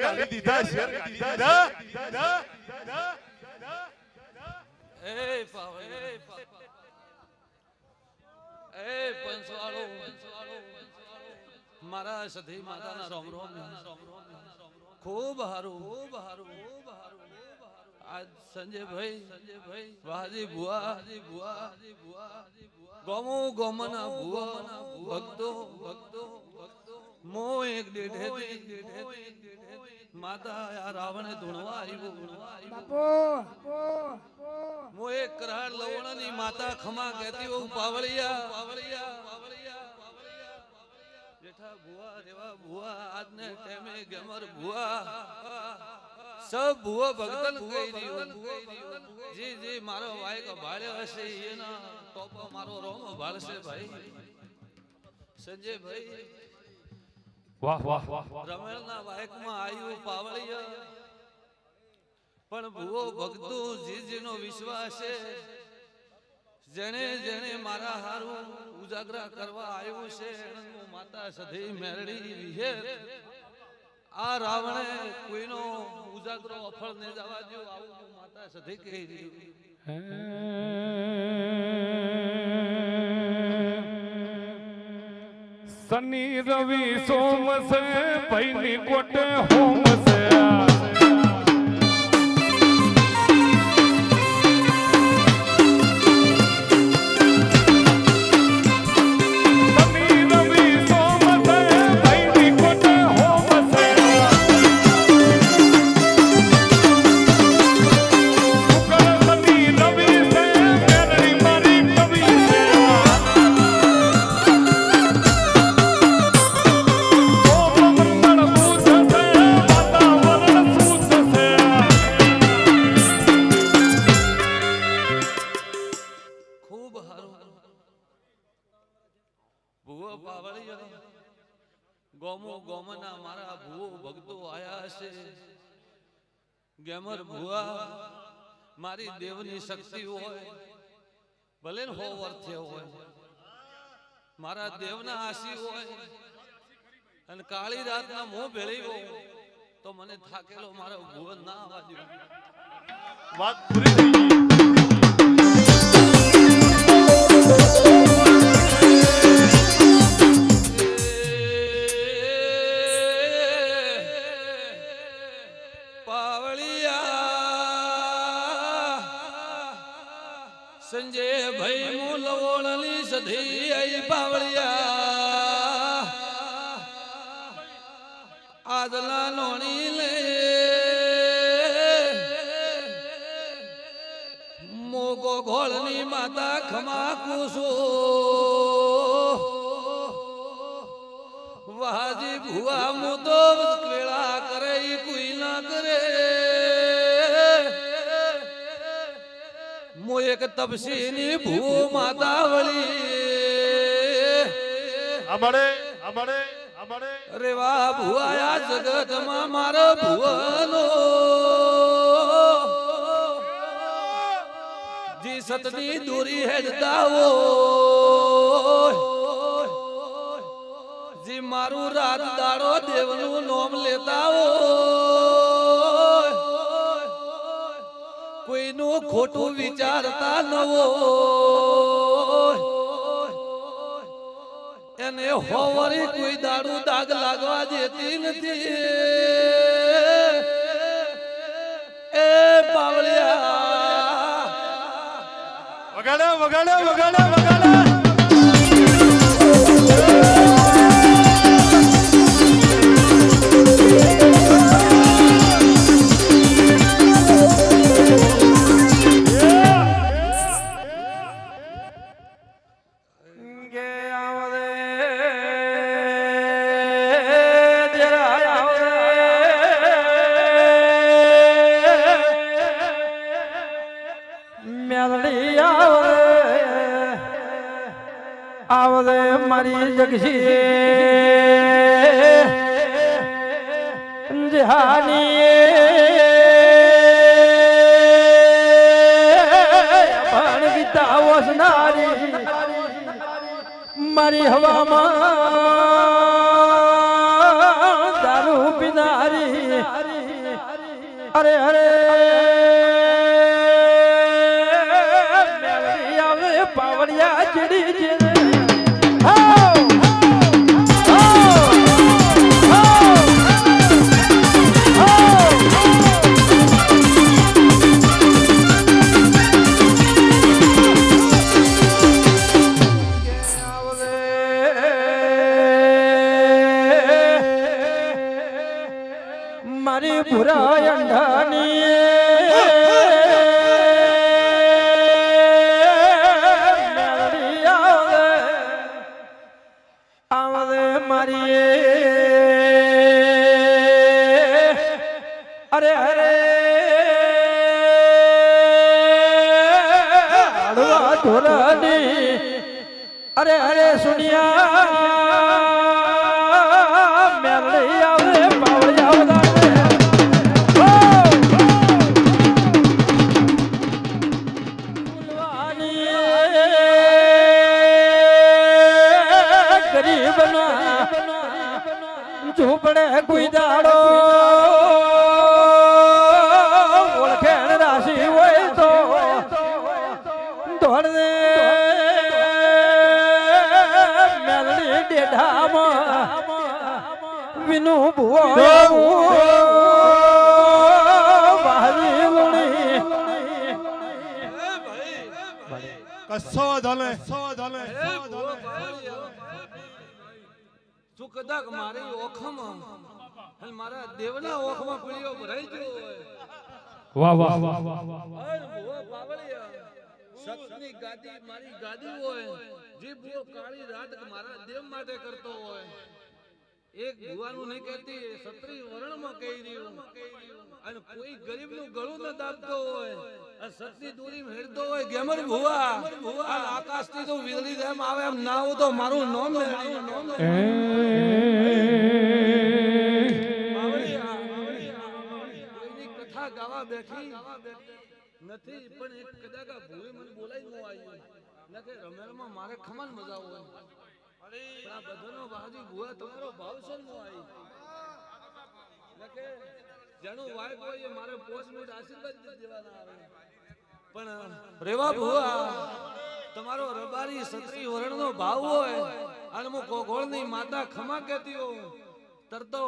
ગાલી દીધા શેર ગાલી દીધા એ પંચવાળો મારા સધી માતાના રોમ રોમ ખૂબ હારું આજ સંજયભાઈ વાજી ભુવા ગોમો ગોમના ભુવા ભક્તો મો એક ડેઢે માતા આ રાવણે ધૂણવા આવ્યો મો એક કરાર લવણની માતા ખમા કહેતી હો પાવળિયા જેઠા ભુવા રેવા ભુવા આજને ટાઈમે ગમર ભુવા सब भुआ भक्तन कही जी जी मारो भाई का भाड़े हसे ये ना टॉप मारो रोम भाड़ से भाई संजय भाई वाह वाह वाह रमेल ना वायक में आयु पावड़िया पण भुवो भक्तो जी जी नो विश्वास है जने जने मारा हारू उजागरा करवा आयो से माता सधी मेरड़ी विहेर आ रावणे कोईनो उजागरो अफळ ने जवा दो आવું માતા સધી કહી રહ્યું શનિ રવિ સોમ સે ભઈની કોટે હોમ સે ગોમના મારા ભુવો ભક્તો આયા છે ગેમર ભુવા મારી દેવની શક્તિ હોય ભલે હો વર્થે હોય મારા દેવના આશી હોય અને કાળી રાતના મોં ભેળી હોય તો મને થાકેલો મારો ભુવન ના આવવા દો વાત પૂરી થઈ ગઈ संजय भाई मूलवोळली सधी आई पावळिया आदला नोणी ले मोगो घोळनी माता खमा कुसो वाजी भुआ मुदो केळा करे कोई ना करे मो एक तपसीनी भू मातावली અમારે રેવા ભુઆયા જગતમાં મારો ભુવનો જી સતની દોરી હેડતાવો જી મારું રાત દાડો દેવનું નામ લેતાવો કોઈનું ખોટું વિચારતા નવો એને હોવરી કોઈ દાડુ દાગ લાગવા દેતી નથી એ પાવળિયા વગાડે आवदे मारी जगसी जहानी पण गीता वसनारी मारी हवा दारू पिनारी અરે અરે મેલડી આવે પાવડિયા ચડી ચડે મારી ભૂરા અંડાની મેલડી આવે મારી અરે અરે અડવા ધોરની અરે અરે સુનિયા મેલડી આવે પાવડિયા ઝૂંપડે કોઈ દાડો ઓળખેણ રાશી હોય તો દોડને મેલડી ડેઢામાં વિનુ ભુવો વાહી લુણી કસો ધલે તું કદાચ મારી ઓખમાં અને મારા દેવના ઓખમાં પીળીઓ ભરાઈ ગયો હોય વાહ વાહ વાહ અરે ભુવા પાવળિયા સતની ગાદી મારી ગાદી હોય જે ભુવો કાળી રાત મારા દેવ માટે કરતો હોય એક ભુવાનું નહીં કહેતી સત્રી વર્ણમાં કહી રહ્યું અને કોઈ ગરીબનું ગળું ન દાબતો હોય અને સતની દોરી હેડતો હોય ગેમર ભુવા અને આકાશથી તો વીજળી જેમ આવે એમ ના આવું તો મારું નામ કોઈની કથા ગાવા બેઠી નથી પણ એક કદાચ ભૂવે મને બોલાઈ ન આવ્યું નકે રમેલમાં મારે ખમાન મજા હોય પણ આ બધાનો બાજી ભુવા તમારો ભાવ છે નો આવી નકે જેનું વાયક હોય એ મારે 5 મિનિટ આશીર્વાદ દેવાના આવે પણ રેવા ભુવા તમારો રબારી સત્રી વર્ણનો ભાવ હોય અને હું કોગોળની માતા ખમા કહેતી હોઉં તરતો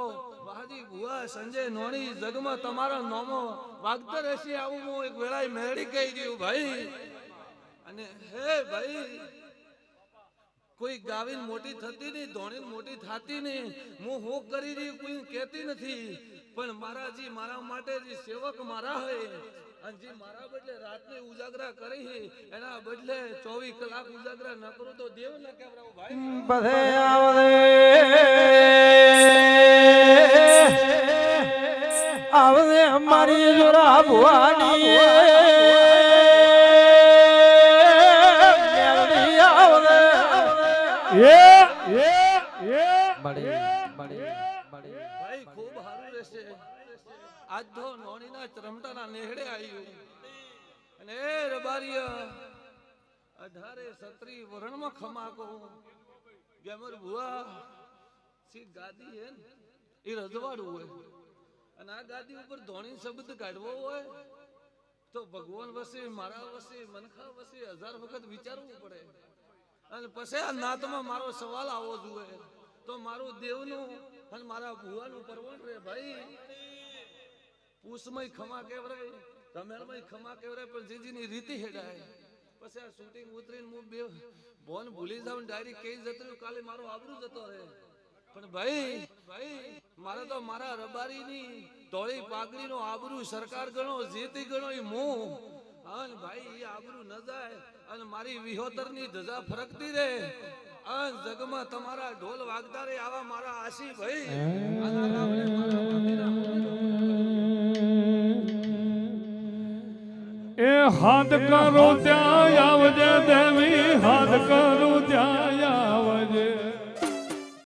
વાજી ભુવા સંજય નોણી જગમાં તમારો નોમો વાગતો રહેશે આવું હું એક વેળાએ મેળી કહી દઉં ભાઈ અને હે ભાઈ કોઈ ગાવીન મોટી થતી નહીં ધોણીન મોટી થાતી નહીં હું કરી રહી કોઈ કહેતી નથી પણ મારા જી મારા માટે જે સેવક મારા હોય અને જે મારા બદલે રાતને ઉજાગરા કરી છે એના બદલે 24 કલાક ઉજાગરા ન કરું તો દેવ ન કહેવાય ભાઈ બધે આવે આવે અમારી જોરા ભુવાની મેલડી આવે ભાઈ ખૂબ સારું રહેશે આજ તો નોણીના ચરમટાના નેહડે આવ્યું અને એ રબારીયા 18 સત્રી વરણમાં ખમાકો ગેમર ભુવા સી ગાદી હે એ રજવાડું હોય અને આ ગાદી ઉપર ધોણી શબ્દ કાઢવો હોય તો ભગવાન વસે મારા વસે મનખા વસે 1000 વખત વિચારવું પડે અને પછી આ નાતમાં મારો સવાલ આવો જોઈએ તો મારું દેવનું અને મારા ભુવાનું પરવણ રે ભાઈ પૂસમય ખમા કેવરાય રમેલમય ખમા કેવરાય પણ જીજીની રીતિ હેડાય પછી આ શૂટિંગ ઉતરીને હું બે બોન ભૂલી જાઉં ડાયરેક્ટ કઈ જતું કાલે મારો આબરૂ જતો રહે પણ ભાઈ મારે તો મારા રબારીની ધોળી પાઘડીનો આબરૂ સરકાર ગણો જીતી ગણો એ મોં અને ભાઈ એ આબરૂ ન જાય અને મારી વિહોતરની ધજા ફરકતી રહે અને જગમાં તમારા ઢોલ વાગતા રહે આવા મારા આશી ભાઈ એ હાથ કરો ત્યાં આવજે દેવી હાથ કરો